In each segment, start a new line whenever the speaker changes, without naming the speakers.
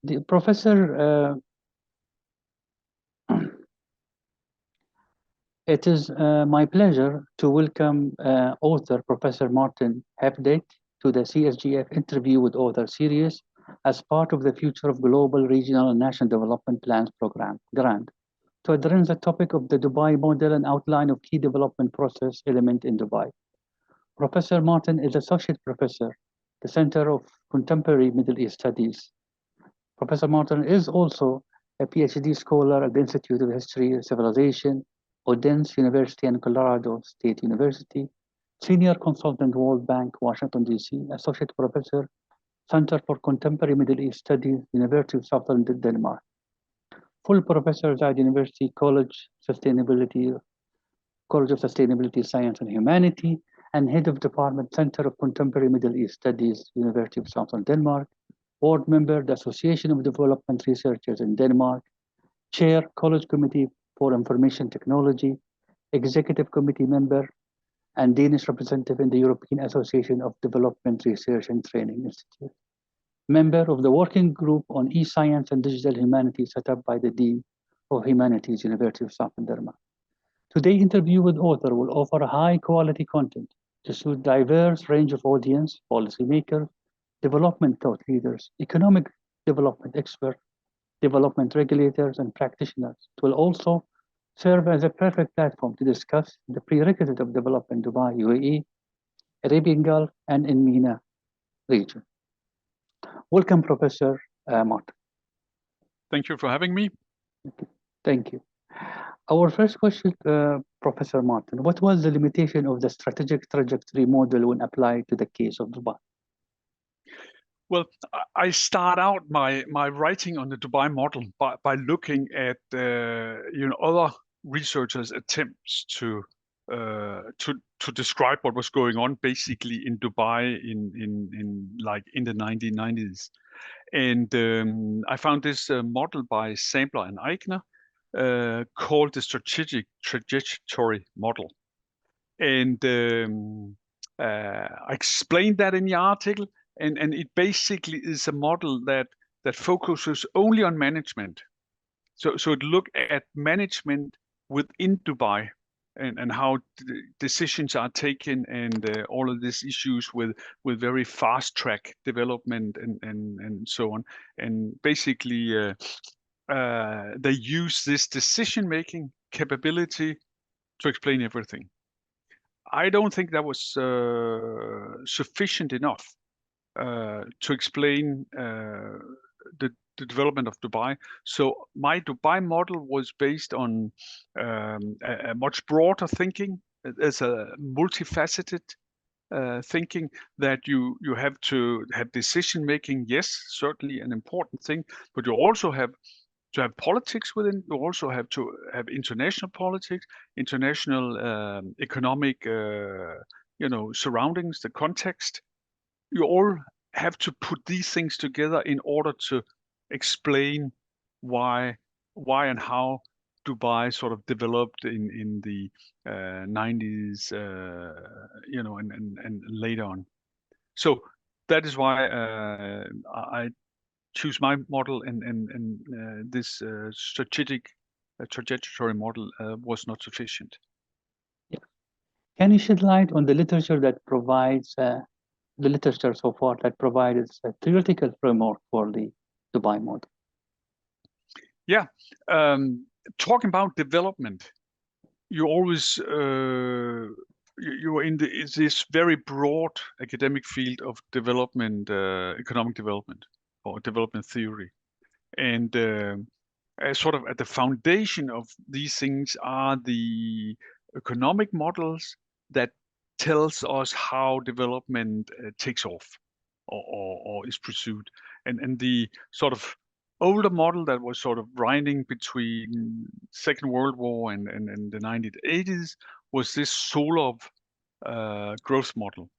The Professor, it is my pleasure to welcome author Professor Martin Hvidt to the CSGEF Interview with Author series as part of the Future of Global, Regional, and National Development Plans program grant to address the topic of the Dubai model and outline of key development process element in Dubai. Professor Martin is Associate Professor, the Center of Contemporary Middle East Studies. Professor Martin is also a PhD scholar at the Institute of History and Civilization, Odense University and Colorado State University, Senior Consultant, World Bank, Washington, D.C., Associate Professor, Center for Contemporary Middle East Studies, University of Southern Denmark. Full Professor at University College of Sustainability, Science and Humanity, and Head of Department, Center of Contemporary Middle East Studies, University of Southern Denmark, Board Member, the Association of Development Researchers in Denmark, Chair, College Committee for Information Technology, Executive Committee Member, and Danish Representative in the European Association of Development Research and Training Institute. Member of the Working Group on E-Science and Digital Humanities set up by the Dean of Humanities, University of Southern Denmark. Today's interview with author will offer high-quality content to suit diverse range of audience, policymakers, development thought leaders, economic development experts, development regulators, and practitioners. It will also serve as a perfect platform to discuss the prerequisite of development in Dubai, UAE, Arabian Gulf, and in MENA region. Welcome, Professor Martin.
Thank you for having me.
Thank you. Our first question, Professor Martin, what was the limitation of the strategic trajectory model when applied to the case of Dubai?
Well, I start out my writing on the Dubai model by looking at other researchers' attempts to describe what was going on basically in Dubai in the 1990s, and I found this model by Sampler and Eichner called the strategic trajectory model, and I explained that in the article. And it basically is a model that focuses only on management. So it look at management within Dubai and how decisions are taken and all of these issues with very fast track development and so on. And basically they use this decision making capability to explain everything. I don't think that was sufficient enough to explain the development of Dubai. So my Dubai model was based on a much broader thinking. As a multifaceted thinking that you have to have decision making. Yes, certainly an important thing, but you also have to have politics within. You also have to have international politics, international economic surroundings, the context. You all have to put these things together in order to explain why and how Dubai sort of developed in the 90s, and later on. So that is why I choose my model, and this strategic trajectory model was not sufficient.
Yeah. Can you shed light on the literature that provides the literature so far that provides a theoretical framework for the Dubai model?
Yeah, talking about development, you always you are in this very broad academic field of development, economic development or development theory, and sort of at the foundation of these things are the economic models that tells us how development takes off or is pursued, and the sort of older model that was sort of running between Second World War and the 1980s was this Solov growth model,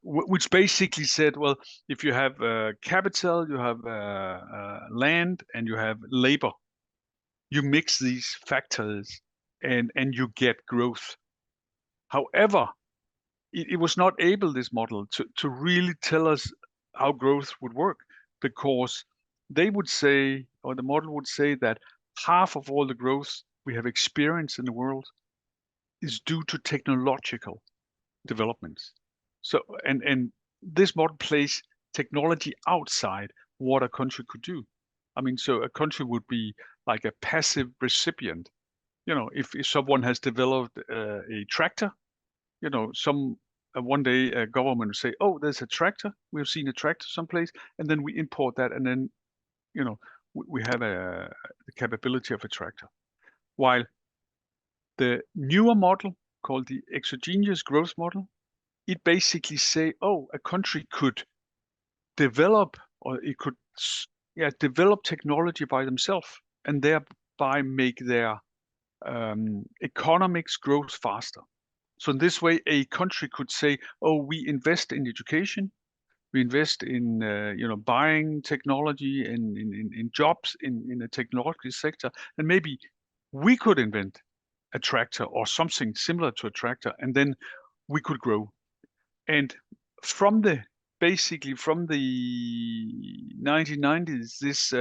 which basically said, well, if you have capital, you have land, and you have labor, you mix these factors and you get growth. However, it was not able, this model, to really tell us how growth would work. because they would say, or the model would say, that half of all the growth we have experienced in the world is due to technological developments. So, and this model plays technology outside what a country could do. I mean, so a country would be like a passive recipient. You know, if someone has developed a tractor, you know, one day a government will say, oh, there's a tractor, we've seen a tractor someplace, and then we import that, and then, you know, we have the capability of a tractor. While the newer model, called the exogenous growth model, it basically say, oh, a country could develop, or it could develop technology by themselves, and thereby make their economics growth faster. So in this way, a country could say, oh, we invest in education, we invest in you know, buying technology and in jobs in the technology sector, and maybe we could invent a tractor or something similar to a tractor, and then we could grow. And from the basically from the 1990s, this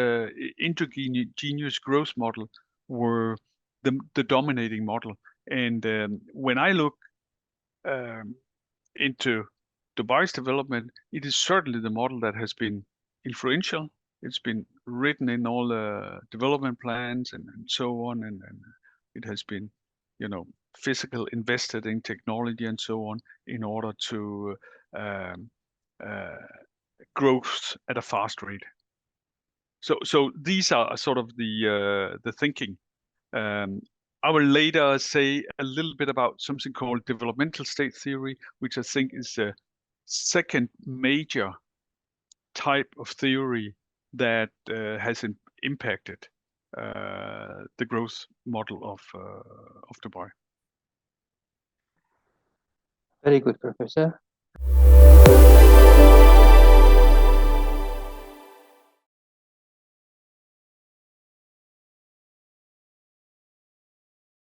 endogenous growth model were the dominating model. And when I look into Dubai's development, it is certainly the model that has been influential. It's been written in all the development plans and so on, and it has been, you know, physical invested in technology and so on in order to growth at a fast rate. So these are sort of the thinking. I will later say a little bit about something called developmental state theory, which I think is the second major type of theory that has impacted the growth model of Dubai.
Very good, Professor.